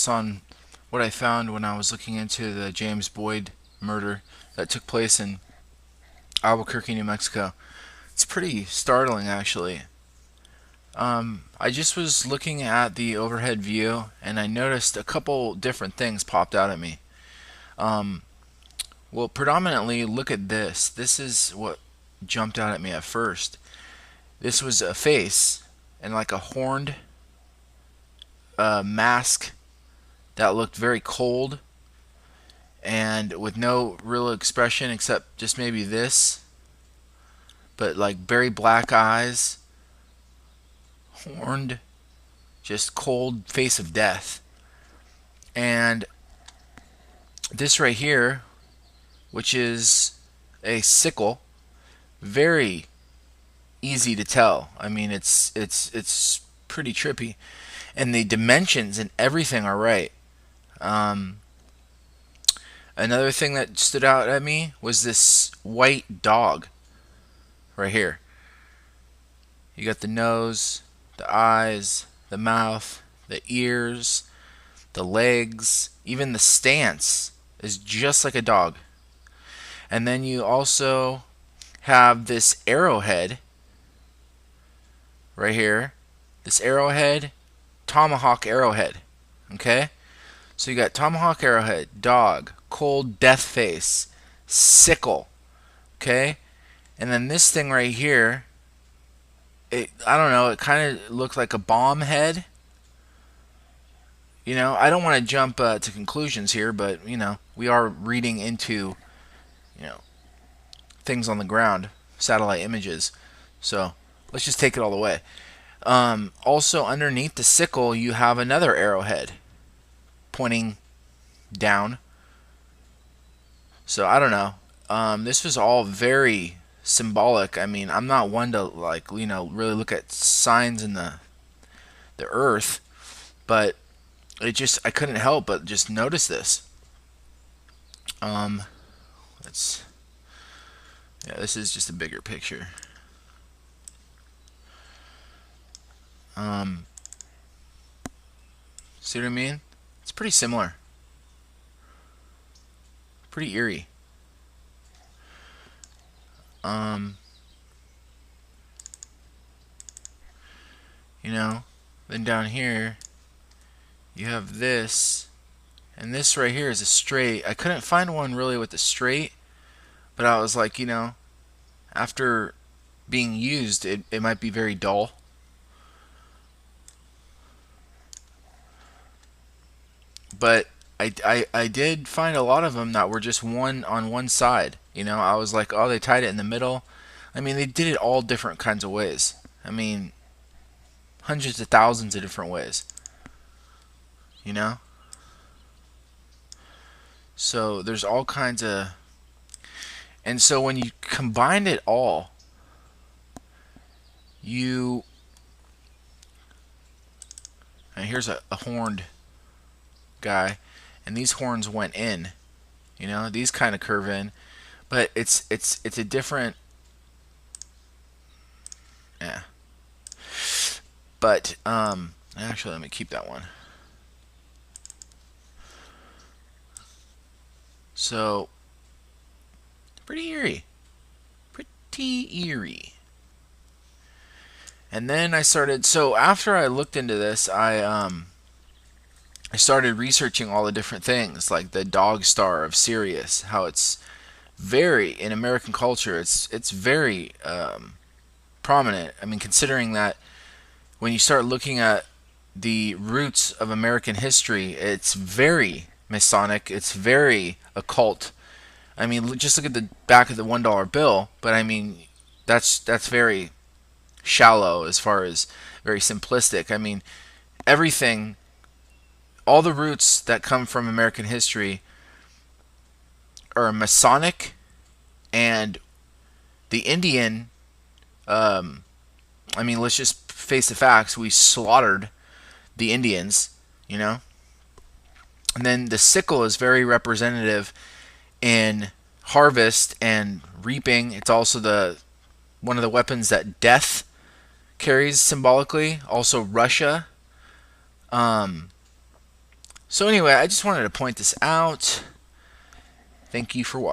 thoughts on what I found when I was looking into the James Boyd murder that took place in Albuquerque, New Mexico. It's pretty startling, actually. I just was looking at the overhead view and I noticed a couple different things popped out at me. Um, well, predominantly, look at this. This is what jumped out at me at first. This was a face and like a horned mask that looked very cold and with no real expression except just maybe this, but like very black eyes, horned, just cold face of death. And this right here, which is a sickle, very easy to tell. I mean, it's pretty trippy, and the dimensions and everything are right. Um, Another thing that stood out at me was this white dog right here. You got the nose, the eyes, the mouth, the ears, the legs, even the stance is just like a dog. And then you also have this arrowhead right here. This arrowhead, tomahawk arrowhead. Okay? So you got tomahawk arrowhead, dog, cold death face, sickle. Okay? And then this thing right here, I don't know, it kind of looked like a bomb head. I don't want to jump to conclusions here, but we are reading into you know things on the ground, satellite images. So let's just take it all the way. Also, underneath the sickle, you have another arrowhead pointing down. So I don't know. This was all very symbolic. I mean, I'm not one to really look at signs in the earth, but I couldn't help but just notice this. Let's Yeah, this is just a bigger picture. Um, See what I mean? It's pretty similar. Pretty eerie. Um, then down here you have this, and this right here is a straight. I couldn't find one really with the straight, but I was like, after being used, it might be very dull. But I did find a lot of them that were just one on one side. I was like, oh, they tied it in the middle. I mean, they did it all different kinds of ways. I mean, hundreds of thousands of different ways. You know? So there's all kinds of. And so when you combine it all, you. And here's a horned guy, and these horns went in. These kind of curve in, but it's a different. Yeah. But actually, let me keep that one. So pretty eerie. Pretty eerie. And then I started. So after I looked into this, I started researching all the different things, like the dog star of Sirius, how it's very in American culture. It's very prominent. I mean, considering that when you start looking at the roots of American history, it's very Masonic. It's very occult. I mean, just look at the back of the $1 bill. But I mean, that's very shallow as far as very simplistic. I mean, everything, all the roots that come from American history are Masonic, and the Indian. I mean, let's just face the facts. We slaughtered the Indians, And then the sickle is very representative in harvest and reaping. It's also one of the weapons that death carries symbolically. Also Russia. So anyway, I just wanted to point this out. Thank you for watching.